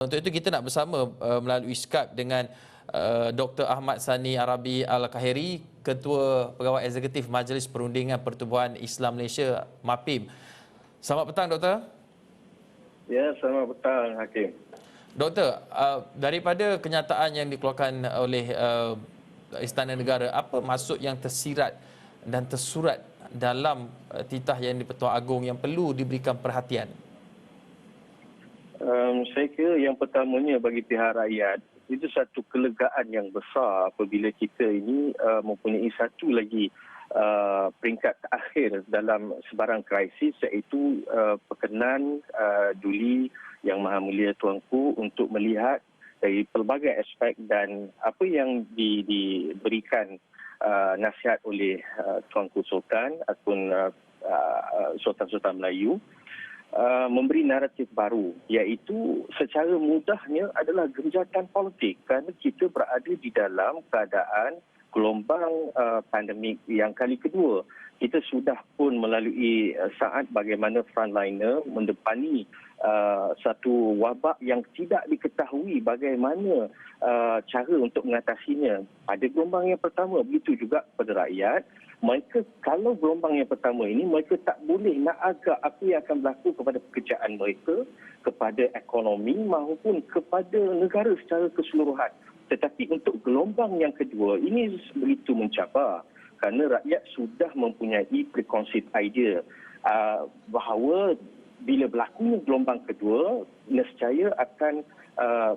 Untuk itu kita nak bersama melalui Skype dengan Dr. Ahmad Sani Arabi Al-Kahiri, Ketua Pegawai Eksekutif Majlis Perundingan Pertubuhan Islam Malaysia MAPIM. Selamat petang, Doktor. Ya, selamat petang, Hakim. Doktor, daripada kenyataan yang dikeluarkan oleh Istana Negara, apa maksud yang tersirat dan tersurat dalam titah yang di-Pertuan Agong yang perlu diberikan perhatian? Saya kira yang pertamanya bagi pihak rakyat, itu satu kelegaan yang besar apabila kita ini mempunyai satu lagi peringkat terakhir dalam sebarang krisis, iaitu perkenan Duli Yang Maha Mulia Tuanku untuk melihat dari pelbagai aspek dan apa yang diberikan nasihat oleh Tuanku Sultan ataupun Sultan-Sultan Melayu, memberi naratif baru, iaitu secara mudahnya adalah genjatan politik kerana kita berada di dalam keadaan gelombang pandemik yang kali kedua. Kita sudah pun melalui saat bagaimana frontliner mendepani satu wabak yang tidak diketahui bagaimana cara untuk mengatasinya. Pada gelombang yang pertama, begitu juga kepada rakyat. Mereka, kalau gelombang yang pertama ini, mereka tak boleh nak agak apa yang akan berlaku kepada pekerjaan mereka, kepada ekonomi maupun kepada negara secara keseluruhan. Tetapi untuk gelombang yang kedua, ini begitu mencabar kerana rakyat sudah mempunyai preconceived idea bahawa bila berlakunya gelombang kedua, nescaya akan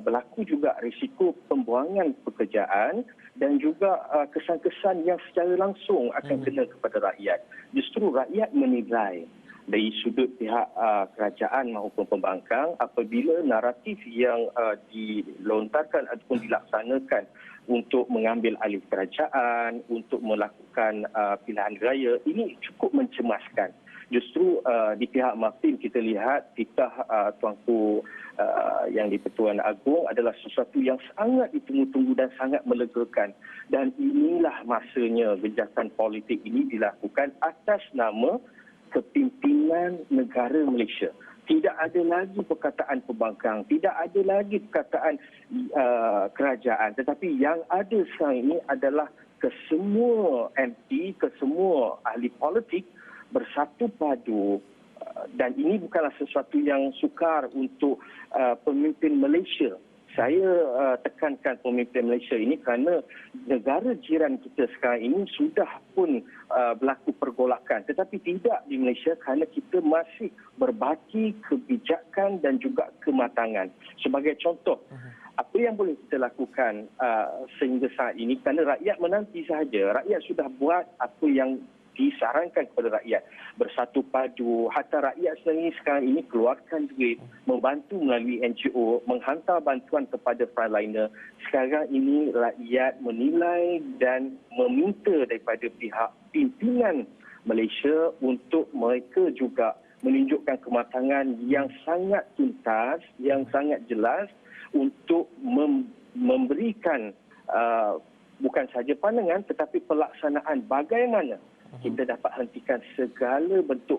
berlaku juga risiko pembuangan pekerjaan dan juga kesan-kesan yang secara langsung akan kena kepada rakyat. Justru rakyat menilai dari sudut pihak kerajaan maupun pembangkang apabila naratif yang dilontarkan ataupun dilaksanakan untuk mengambil alih kerajaan, untuk melakukan pilihan raya, ini cukup mencemaskan. Justru di pihak MAPIM kita lihat titah Tuanku yang di-Pertuan Agong adalah sesuatu yang sangat ditunggu-tunggu dan sangat melegakan. Dan inilah masanya genjatan politik ini dilakukan atas nama kepimpinan negara Malaysia. Tidak ada lagi perkataan pembangkang, tidak ada lagi perkataan kerajaan. Tetapi yang ada sekarang ini adalah kesemua MP, kesemua ahli politik bersatu padu, dan ini bukanlah sesuatu yang sukar untuk pemimpin Malaysia. Saya tekankan pemimpin Malaysia ini kerana negara jiran kita sekarang ini sudah pun berlaku pergolakan, tetapi tidak di Malaysia kerana kita masih berbaki kebijakan dan juga kematangan. Sebagai contoh, apa yang boleh kita lakukan sehingga saat ini, kerana rakyat menanti sahaja, rakyat sudah buat apa yang disarankan kepada rakyat, bersatu padu. Hatta rakyat sendiri sekarang ini keluarkan duit, membantu melalui NGO, menghantar bantuan kepada frontliner. Sekarang ini rakyat menilai dan meminta daripada pihak pimpinan Malaysia untuk mereka juga menunjukkan kematangan yang sangat tuntas, yang sangat jelas untuk memberikan bukan sahaja pandangan tetapi pelaksanaan bagaimana kita dapat hentikan segala bentuk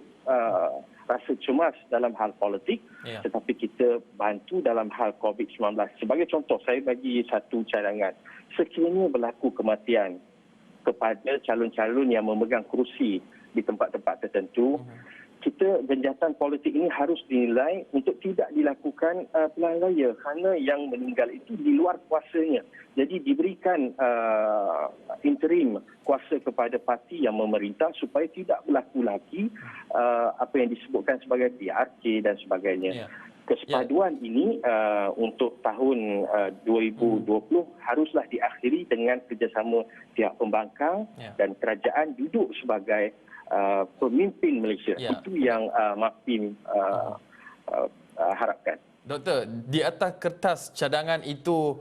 rasa cemas dalam hal politik, tetapi kita bantu dalam hal COVID-19. Sebagai contoh, saya bagi satu cadangan. Sekiranya berlaku kematian kepada calon-calon yang memegang kerusi di tempat-tempat tertentu, kita genjatan politik ini harus dinilai untuk tidak dilakukan pilihan raya kerana yang meninggal itu di luar kuasanya. Jadi diberikan interim kuasa kepada parti yang memerintah supaya tidak berlaku lagi apa yang disebutkan sebagai PRK dan sebagainya. Kesepaduan ini untuk tahun 2020 haruslah diakhiri dengan kerjasama pihak pembangkang dan kerajaan duduk sebagai pemimpin Malaysia. Itu yang MAPIM harapkan. Doktor, di atas kertas cadangan itu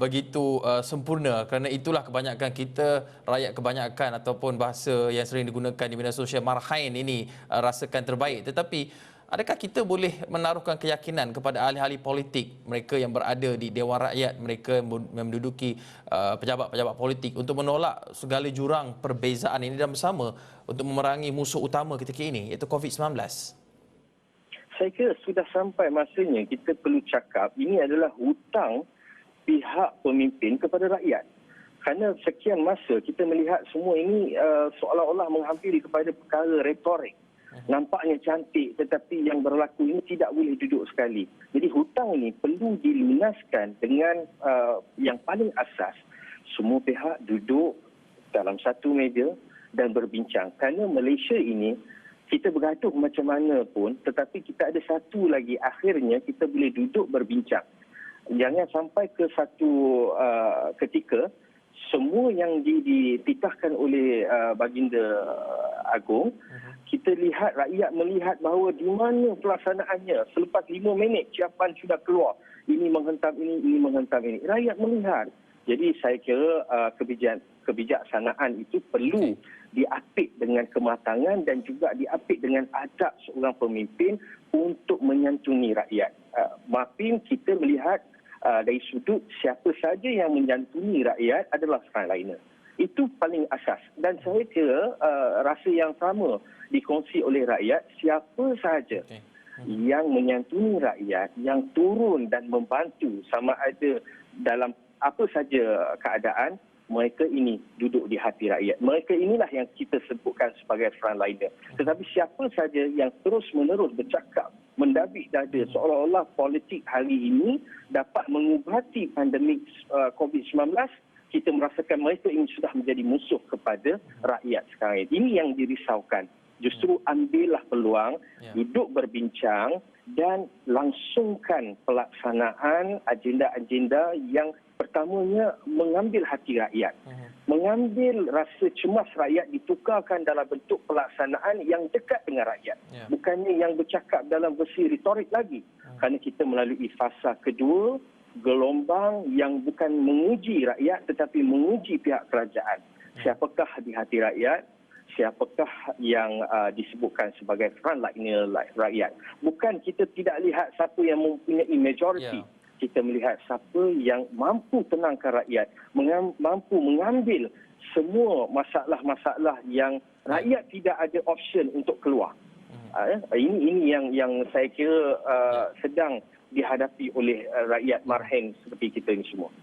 begitu sempurna kerana itulah kebanyakan kita, rakyat kebanyakan ataupun bahasa yang sering digunakan di media sosial, marhain ini rasakan terbaik. Tetapi adakah kita boleh menaruhkan keyakinan kepada ahli-ahli politik, mereka yang berada di Dewan Rakyat, mereka yang menduduki pejabat-pejabat politik untuk menolak segala jurang perbezaan ini dan bersama untuk memerangi musuh utama ketika ini, iaitu COVID-19? Saya kira sudah sampai masanya kita perlu cakap ini adalah hutang pihak pemimpin kepada rakyat. Kerana sekian masa kita melihat semua ini seolah-olah menghampiri kepada perkara retorik. Nampaknya cantik tetapi yang berlaku ini tidak boleh duduk sekali. Jadi hutang ini perlu dilunaskan dengan yang paling asas. Semua pihak duduk dalam satu meja dan berbincang. Kerana Malaysia ini kita bergaduh macam mana pun tetapi kita ada satu lagi, akhirnya kita boleh duduk berbincang. Jangan sampai ke satu ketika semua yang dititahkan oleh Baginda Agong, kita lihat, rakyat melihat bahawa di mana pelaksanaannya. Selepas 5 minit ciapan sudah keluar. Ini menghentam ini menghentam ini. Rakyat melihat. Jadi saya kira kebijaksanaan itu perlu diapit dengan kematangan dan juga diapit dengan adab seorang pemimpin untuk menyantuni rakyat. Makin kita melihat dari sudut siapa saja yang menyantuni rakyat adalah frontliner. Itu paling asas. Dan saya kira rasa yang sama dikongsi oleh rakyat, siapa saja yang menyantuni rakyat, yang turun dan membantu sama ada dalam apa saja keadaan, mereka ini duduk di hati rakyat. Mereka inilah yang kita sebutkan sebagai frontliner. Tetapi siapa saja yang terus-menerus bercakap, mendabik dada seolah-olah politik hari ini dapat mengubati pandemik COVID-19, kita merasakan mereka ini sudah menjadi musuh kepada rakyat sekarang. Ini yang dirisaukan. Justru ambillah peluang, duduk berbincang dan langsungkan pelaksanaan agenda-agenda yang pertamanya mengambil hati rakyat. Mengambil rasa cemas rakyat ditukarkan dalam bentuk pelaksanaan yang dekat dengan rakyat. Bukannya yang bercakap dalam versi retorik lagi. Kerana kita melalui fasa kedua, gelombang yang bukan menguji rakyat tetapi menguji pihak kerajaan. Siapakah di hati rakyat? Siapakah yang disebutkan sebagai frontliner rakyat? Bukan kita tidak lihat siapa yang mempunyai majority. Kita melihat siapa yang mampu tenangkan rakyat, mampu mengambil semua masalah-masalah yang rakyat tidak ada option untuk keluar. Ini yang saya kira sedang dihadapi oleh rakyat marhen seperti kita ini semua.